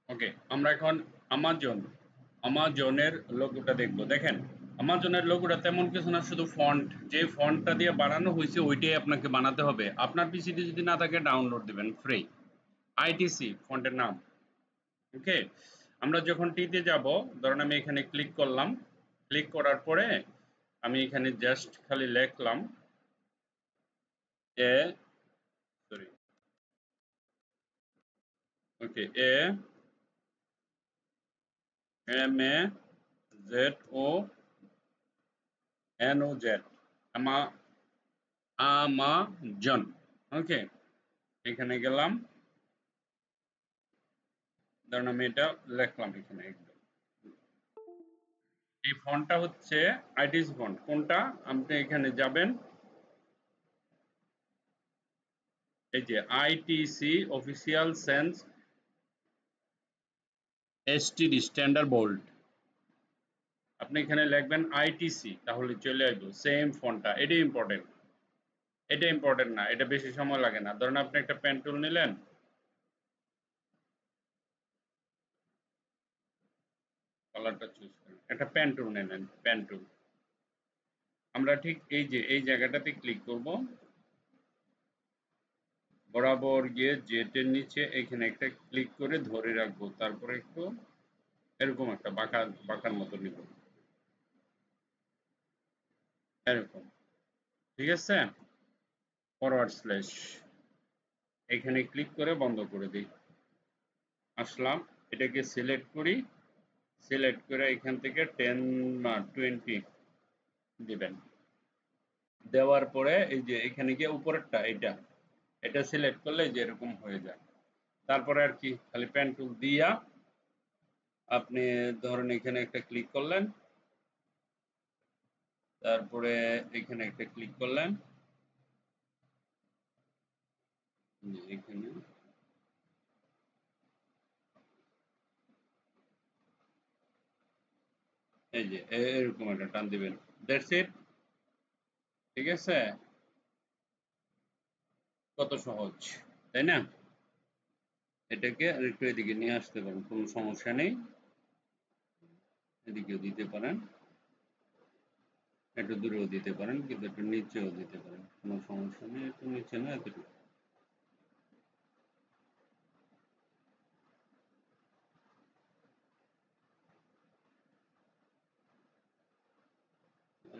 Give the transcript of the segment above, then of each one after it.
ওকে, আমরা এখন আমাজনের লোগোটা দেখব। দেখেন, আমাজনের লোগোটা তেমন কিছু না, শুধু ফন্ট, যে ফন্টটা দিয়ে বানানো হয়েছে ওইটাই আপনাকে বানাতে হবে। আপনার পিসিতে যদি না থাকে ডাউনলোড দিবেন ফ্রি। আইটিসি ফন্টের নাম। ওকে, আমরা যখন টিতে যাব, ধরুন আমি এখানে ক্লিক করলাম, ক্লিক করার পরে আমি এখানে জাস্ট খালি লিখলাম A sorry okay A M A Z O N O Z, Amazon. Okay, এখানে গেলাম, ধরুন আমি এটা লিখলাম এখানে একদম। এই ফন্টটা হচ্ছে আইটিসি ফন্ট। কোনটা? আপনি এখানে যাবেন, এই যে ITC official sense STD standard bold. আপনি এখানে লিখবেন আইটিসি, তাহলে চলে আসবে সেম ফন্টটা। এটাই ইম্পর্টেন্ট, এটা ইম্পর্টেন্ট না, এটা বেশি সময় লাগে না। ধরুন আপনি একটা পেন টুল নিলেন, কালারটা চুজ করেন, একটা পেন টুল নিলেন, পেন টুল। আমরা ঠিক এই যে এই জায়গাটাতে ক্লিক করব, বরাবর গিয়ে জেটের নিচে এখানে একটা ক্লিক করে ধরে রাখবো, তারপরে একটু এরকম একটা বাঁকার মতো নিব, এরকম। ঠিক আছে, ফরওয়ার্ড স্ল্যাশ, এখানে ক্লিক করে বন্ধ করে দিই। আসলাম, এটাকে সিলেক্ট করি, সিলেক্ট করে এখান থেকে 10 বা 20 দিবেন। দেওয়ার পরে এই যে এখানে গিয়ে উপরেরটা এটা সিলেক্ট করলে যে এরকম হয়ে যায়। তারপরে আর কি, খালি পেন টুল দিয়া আপনি ধরেন এখানে একটা ক্লিক করলেন, তারপরে এখানে একটা ক্লিক করলেন, এখানে এই যে এরকম একটা টান দিবেন, দ্যাটস ইট। ঠিক আছে, কত সহজ, তাই না? এটাকে আরেকটু এদিকে নিয়ে আসতে পারেন, কোনো সমস্যা নেই। এদিকেও দিতে পারেন, একটু দূরেও দিতে পারেন, কিন্তু একটু নিচেও দিতে পারেন, কোনো সমস্যা নেই। একটু নিচে না, এতটুকু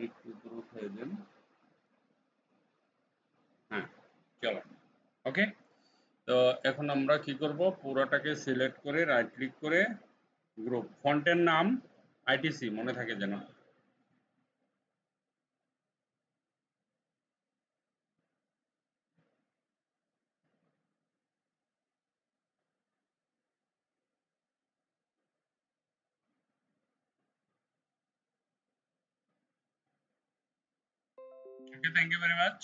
একটু উপরে উঠিয়ে দেন। হ্যাঁ, চলো। ওকে, তো এখন আমরা কি করব, পুরোটাকে সিলেক্ট করে রাইট ক্লিক করে গ্রুপ, ফন্টের নাম আইটিসি মনে থাকে যেন। ওকে, থ্যাংক ইউ ভেরি মাচ।